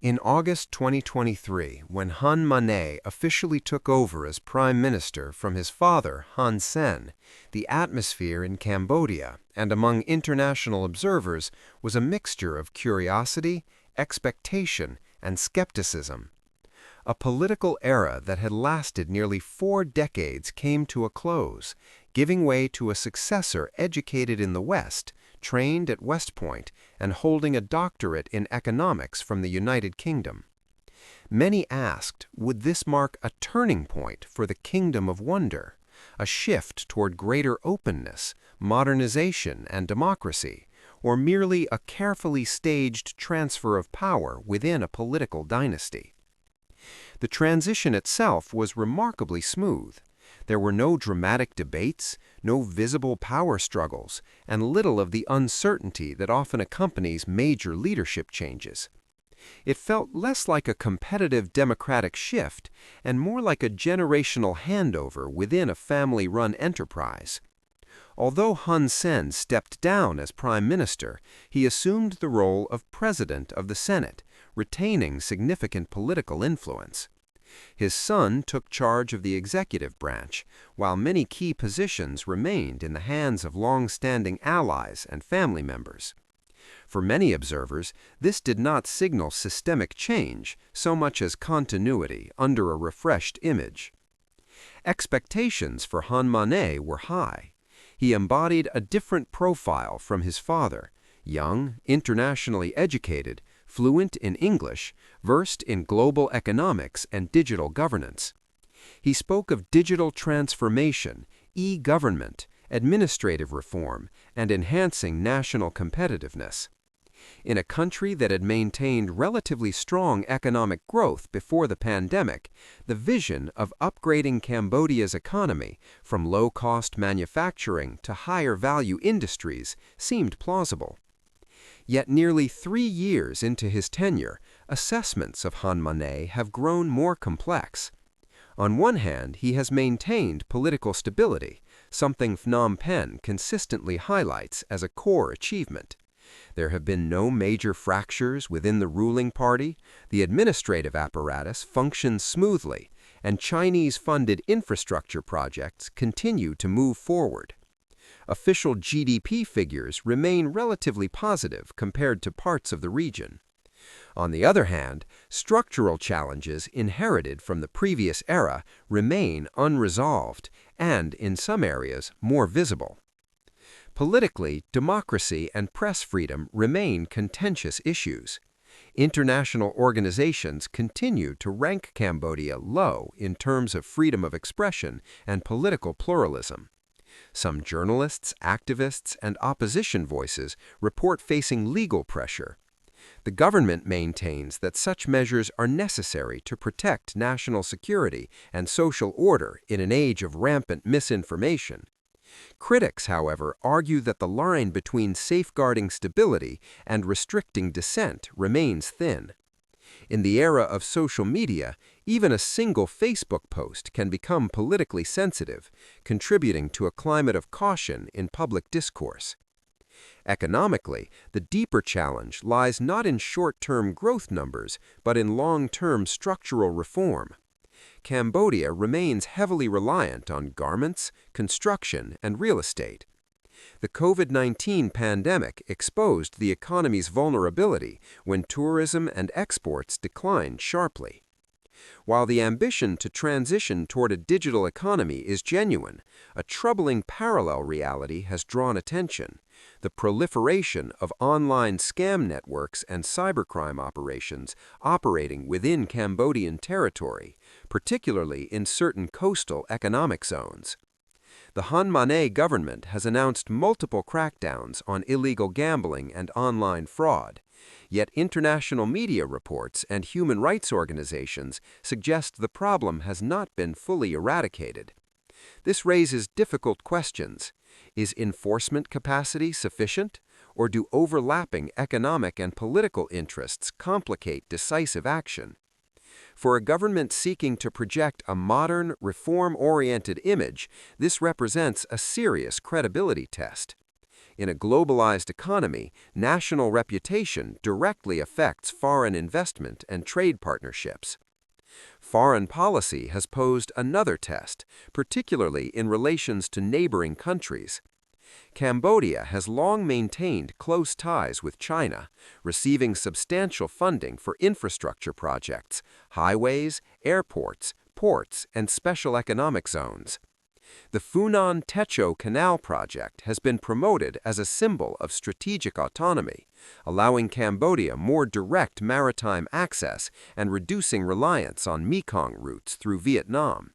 In August 2023, when Hun Manet officially took over as prime minister from his father, Hun Sen, the atmosphere in Cambodia and among international observers was a mixture of curiosity, expectation, and skepticism. A political era that had lasted nearly 4 decades came to a close, giving way to a successor educated in the West, trained at West Point, and holding a doctorate in economics from the United Kingdom. Many asked, would this mark a turning point for the Kingdom of Wonder, a shift toward greater openness, modernization, and democracy, or merely a carefully staged transfer of power within a political dynasty? The transition itself was remarkably smooth. There were no dramatic debates, no visible power struggles, and little of the uncertainty that often accompanies major leadership changes. It felt less like a competitive democratic shift and more like a generational handover within a family-run enterprise. Although Hun Sen stepped down as prime minister, he assumed the role of president of the Senate, retaining significant political influence. His son took charge of the executive branch, while many key positions remained in the hands of long-standing allies and family members. For many observers, this did not signal systemic change so much as continuity under a refreshed image. Expectations for Hun Manet were high. He embodied a different profile from his father, young, internationally educated, fluent in English, versed in global economics and digital governance. He spoke of digital transformation, e-government, administrative reform, and enhancing national competitiveness. In a country that had maintained relatively strong economic growth before the pandemic, the vision of upgrading Cambodia's economy from low-cost manufacturing to higher-value industries seemed plausible. Yet nearly 3 years into his tenure, assessments of Hun Manet have grown more complex. On one hand, he has maintained political stability, something Phnom Penh consistently highlights as a core achievement. There have been no major fractures within the ruling party, the administrative apparatus functions smoothly, and Chinese-funded infrastructure projects continue to move forward. Official GDP figures remain relatively positive compared to parts of the region. On the other hand, structural challenges inherited from the previous era remain unresolved and, in some areas, more visible. Politically, democracy and press freedom remain contentious issues. International organizations continue to rank Cambodia low in terms of freedom of expression and political pluralism. Some journalists, activists, and opposition voices report facing legal pressure. The government maintains that such measures are necessary to protect national security and social order in an age of rampant misinformation. Critics, however, argue that the line between safeguarding stability and restricting dissent remains thin. In the era of social media, even a single Facebook post can become politically sensitive, contributing to a climate of caution in public discourse. Economically, the deeper challenge lies not in short-term growth numbers, but in long-term structural reform. Cambodia remains heavily reliant on garments, construction, and real estate. The COVID-19 pandemic exposed the economy's vulnerability when tourism and exports declined sharply. While the ambition to transition toward a digital economy is genuine, a troubling parallel reality has drawn attention: the proliferation of online scam networks and cybercrime operations operating within Cambodian territory, particularly in certain coastal economic zones. The Hun Manet government has announced multiple crackdowns on illegal gambling and online fraud, yet international media reports and human rights organizations suggest the problem has not been fully eradicated. This raises difficult questions. Is enforcement capacity sufficient, or do overlapping economic and political interests complicate decisive action? For a government seeking to project a modern, reform-oriented image, this represents a serious credibility test. In a globalized economy, national reputation directly affects foreign investment and trade partnerships. Foreign policy has posed another test, particularly in relations to neighboring countries. Cambodia has long maintained close ties with China, receiving substantial funding for infrastructure projects, highways, airports, ports, and special economic zones. The Funan Techo Canal project has been promoted as a symbol of strategic autonomy, allowing Cambodia more direct maritime access and reducing reliance on Mekong routes through Vietnam.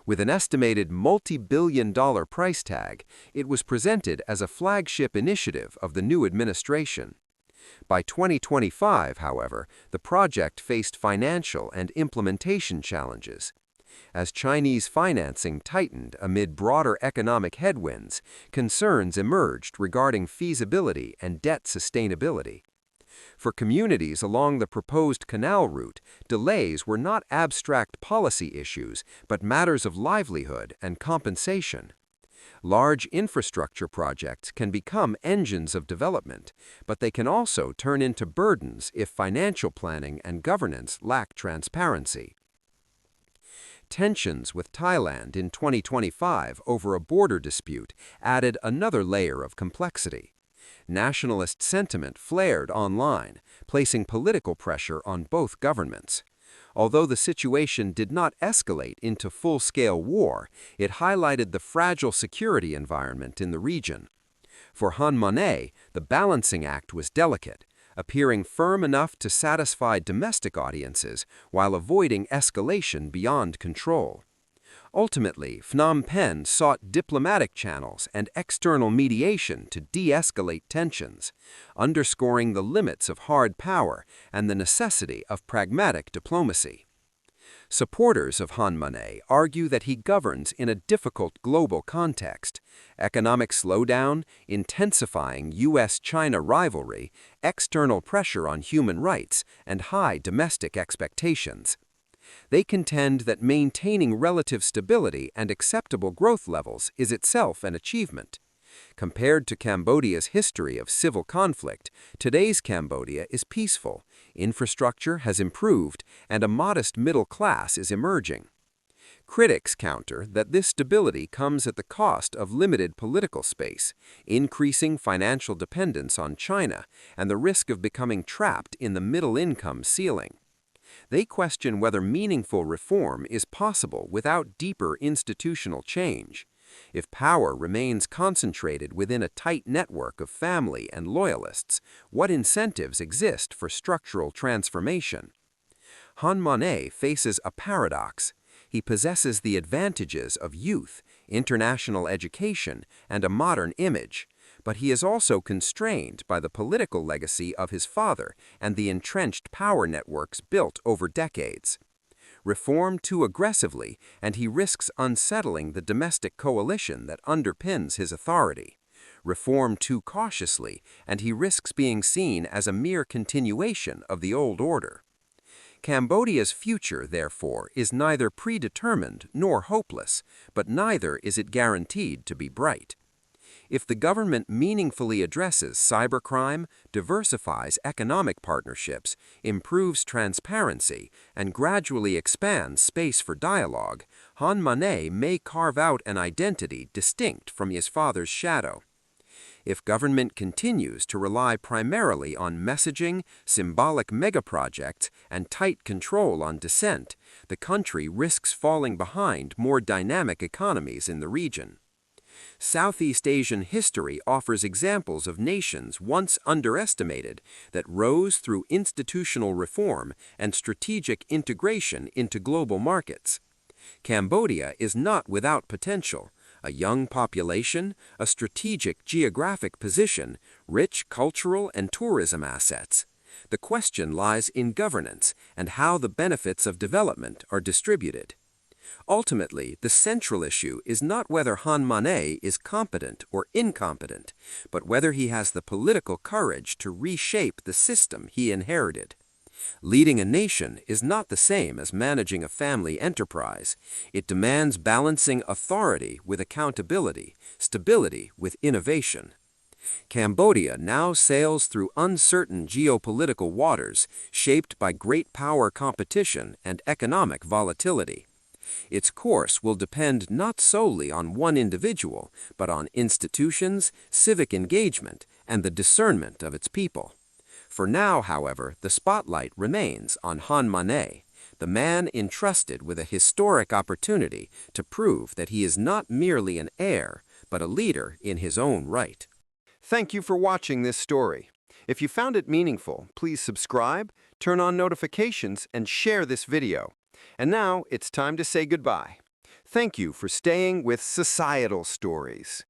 With an estimated multi-billion-dollar price tag, it was presented as a flagship initiative of the new administration. By 2025, however, the project faced financial and implementation challenges. As Chinese financing tightened amid broader economic headwinds, concerns emerged regarding feasibility and debt sustainability. For communities along the proposed canal route, delays were not abstract policy issues, but matters of livelihood and compensation. Large infrastructure projects can become engines of development, but they can also turn into burdens if financial planning and governance lack transparency. Tensions with Thailand in 2025 over a border dispute added another layer of complexity. Nationalist sentiment flared online, placing political pressure on both governments. Although the situation did not escalate into full-scale war, it highlighted the fragile security environment in the region. For Hun Manet, the balancing act was delicate, appearing firm enough to satisfy domestic audiences while avoiding escalation beyond control. Ultimately, Phnom Penh sought diplomatic channels and external mediation to de-escalate tensions, underscoring the limits of hard power and the necessity of pragmatic diplomacy. Supporters of Hun Manet argue that he governs in a difficult global context: economic slowdown, intensifying U.S.-China rivalry, external pressure on human rights, and high domestic expectations. They contend that maintaining relative stability and acceptable growth levels is itself an achievement. Compared to Cambodia's history of civil conflict, today's Cambodia is peaceful, infrastructure has improved, and a modest middle class is emerging. Critics counter that this stability comes at the cost of limited political space, increasing financial dependence on China, and the risk of becoming trapped in the middle-income ceiling. They question whether meaningful reform is possible without deeper institutional change. If power remains concentrated within a tight network of family and loyalists, what incentives exist for structural transformation? Hun Manet faces a paradox. He possesses the advantages of youth, international education, and a modern image, but he is also constrained by the political legacy of his father and the entrenched power networks built over decades. Reform too aggressively, and he risks unsettling the domestic coalition that underpins his authority. Reform too cautiously, and he risks being seen as a mere continuation of the old order. Cambodia's future, therefore, is neither predetermined nor hopeless, but neither is it guaranteed to be bright. If the government meaningfully addresses cybercrime, diversifies economic partnerships, improves transparency, and gradually expands space for dialogue, Hun Manet may carve out an identity distinct from his father's shadow. If government continues to rely primarily on messaging, symbolic megaprojects, and tight control on dissent, the country risks falling behind more dynamic economies in the region. Southeast Asian history offers examples of nations once underestimated that rose through institutional reform and strategic integration into global markets. Cambodia is not without potential: a young population, a strategic geographic position, rich cultural and tourism assets. The question lies in governance and how the benefits of development are distributed. Ultimately, the central issue is not whether Hun Manet is competent or incompetent, but whether he has the political courage to reshape the system he inherited. Leading a nation is not the same as managing a family enterprise. It demands balancing authority with accountability, stability with innovation. Cambodia now sails through uncertain geopolitical waters shaped by great power competition and economic volatility. Its course will depend not solely on one individual, but on institutions, civic engagement, and the discernment of its people. For now, however, the spotlight remains on Hun Manet, the man entrusted with a historic opportunity to prove that he is not merely an heir, but a leader in his own right. Thank you for watching this story. If you found it meaningful, please subscribe, turn on notifications, and share this video. And now it's time to say goodbye. Thank you for staying with Societal Stories.